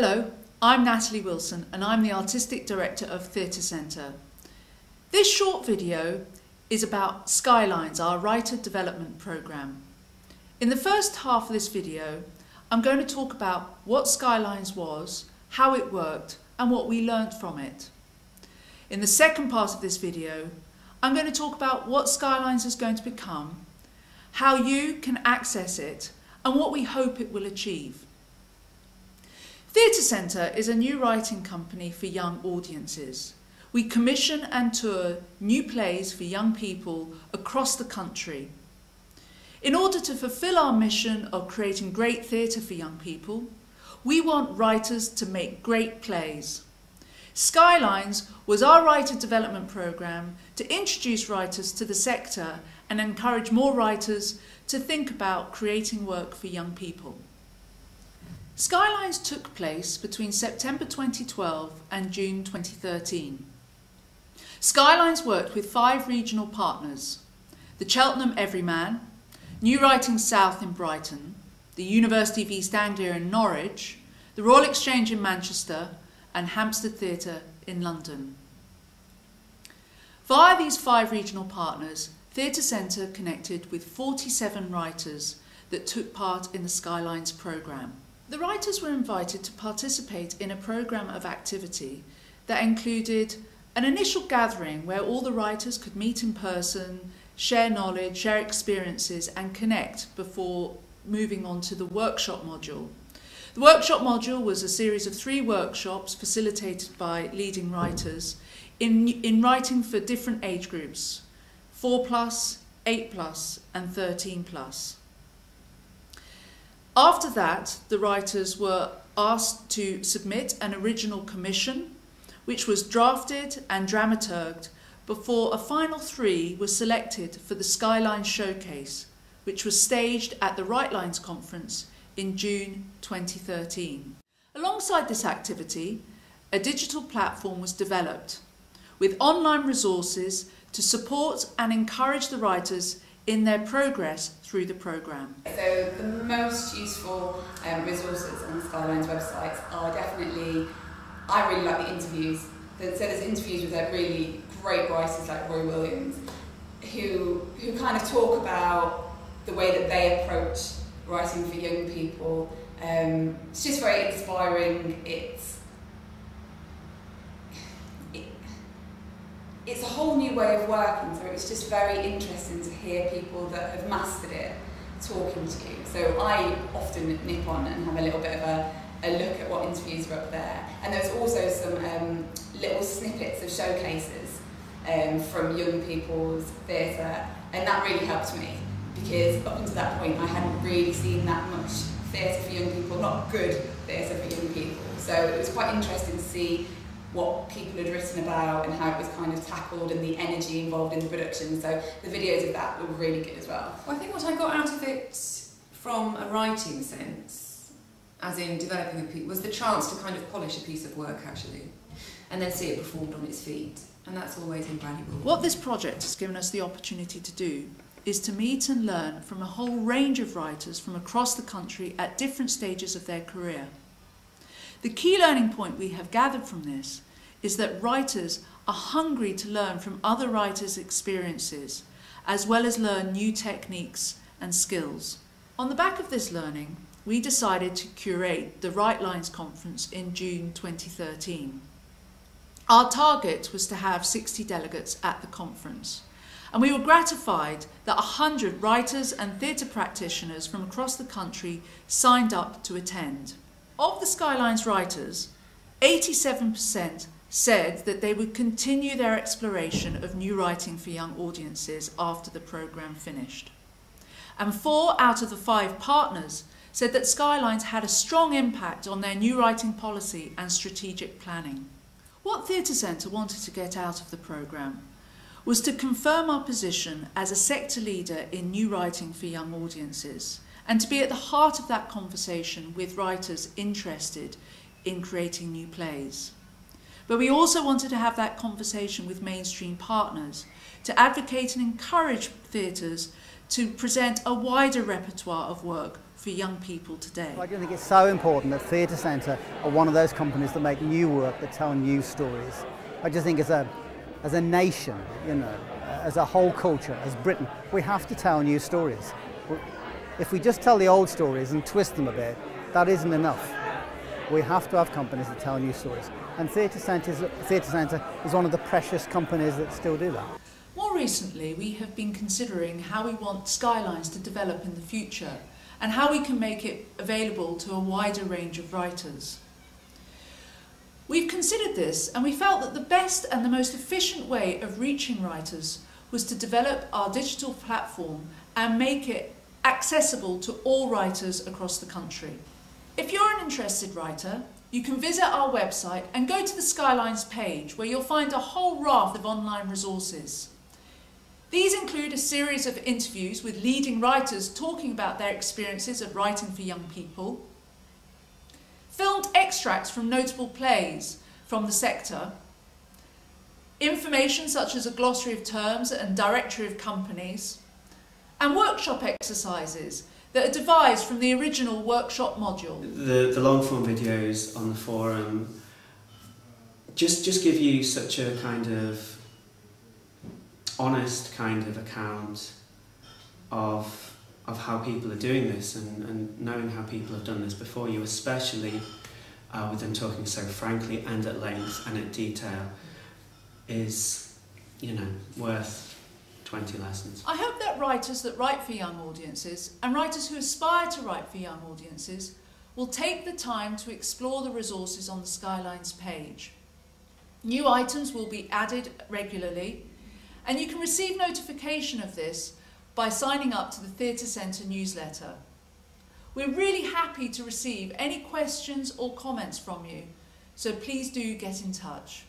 Hello, I'm Natalie Wilson and I'm the Artistic Director of Theatre Centre. This short video is about Skylines, our writer development programme. In the first half of this video, I'm going to talk about what Skylines was, how it worked and what we learnt from it. In the second part of this video, I'm going to talk about what Skylines is going to become, how you can access it and what we hope it will achieve. Theatre Centre is a new writing company for young audiences. We commission and tour new plays for young people across the country. In order to fulfil our mission of creating great theatre for young people, we want writers to make great plays. Skylines was our writer development programme to introduce writers to the sector and encourage more writers to think about creating work for young people. Skylines took place between September 2012 and June 2013. Skylines worked with 5 regional partners: the Cheltenham Everyman, New Writing South in Brighton, the University of East Anglia in Norwich, the Royal Exchange in Manchester and Hampstead Theatre in London. Via these 5 regional partners, Theatre Centre connected with 47 writers that took part in the Skylines programme. The writers were invited to participate in a programme of activity that included an initial gathering where all the writers could meet in person, share knowledge, share experiences and connect before moving on to the workshop module. The workshop module was a series of 3 workshops facilitated by leading writers in writing for different age groups: 4+, 8+, and 13+. After that, the writers were asked to submit an original commission, which was drafted and dramaturged before a final 3 were selected for the Skylines Showcase, which was staged at the Writelines Conference in June 2013. Alongside this activity, a digital platform was developed with online resources to support and encourage the writers in their progress through the programme. So the most useful resources on the Skylines website are definitely, I really like the interviews. So there's interviews with really great writers like Roy Williams who kind of talk about the way that they approach writing for young people. It's just very inspiring. It's a whole new way of working, so it's just very interesting to hear people that have mastered it talking to you. So I often nip on and have a little bit of a look at what interviews are up there. And there's also some little snippets of showcases from young people's theatre, and that really helped me because up until that point I hadn't really seen that much theatre for young people, not good theatre for young people. So it was quite interesting to see what people had written about and how it was kind of tackled and the energy involved in the production. So the videos of that were really good as well. Well, I think what I got out of it from a writing sense, as in developing a piece, was the chance to kind of polish a piece of work actually and then see it performed on its feet, and that's always invaluable. What this project has given us the opportunity to do is to meet and learn from a whole range of writers from across the country at different stages of their career. The key learning point we have gathered from this is that writers are hungry to learn from other writers' experiences, as well as learn new techniques and skills. On the back of this learning, we decided to curate the Writelines Conference in June 2013. Our target was to have 60 delegates at the conference, and we were gratified that 100 writers and theatre practitioners from across the country signed up to attend. Of the Skylines writers, 87% said that they would continue their exploration of new writing for young audiences after the programme finished. And 4 out of the 5 partners said that Skylines had a strong impact on their new writing policy and strategic planning. What Theatre Centre wanted to get out of the programme was to confirm our position as a sector leader in new writing for young audiences, and to be at the heart of that conversation with writers interested in creating new plays. But we also wanted to have that conversation with mainstream partners to advocate and encourage theatres to present a wider repertoire of work for young people today. I think it's so important that Theatre Centre are one of those companies that make new work, that tell new stories. I just think as a nation, you know, as a whole culture, as Britain, we have to tell new stories. If we just tell the old stories and twist them a bit, that isn't enough. We have to have companies that tell new stories. And Theatre Centre is one of the precious companies that still do that. More recently, we have been considering how we want Skylines to develop in the future and how we can make it available to a wider range of writers. We've considered this and we felt that the best and the most efficient way of reaching writers was to develop our digital platform and make it accessible to all writers across the country. If you're an interested writer, you can visit our website and go to the Skylines page where you'll find a whole raft of online resources. These include a series of interviews with leading writers talking about their experiences of writing for young people, filmed extracts from notable plays from the sector, information such as a glossary of terms and directory of companies, and workshop exercises that are devised from the original workshop module. The long form videos on the forum just give you such a kind of honest kind of account of how people are doing this, and knowing how people have done this before you, especially with them talking so frankly and at length and at detail, is, you know, worth 20 lessons. I hope that writers that write for young audiences and writers who aspire to write for young audiences will take the time to explore the resources on the Skylines page. New items will be added regularly, and you can receive notification of this by signing up to the Theatre Centre newsletter. We're really happy to receive any questions or comments from you, so please do get in touch.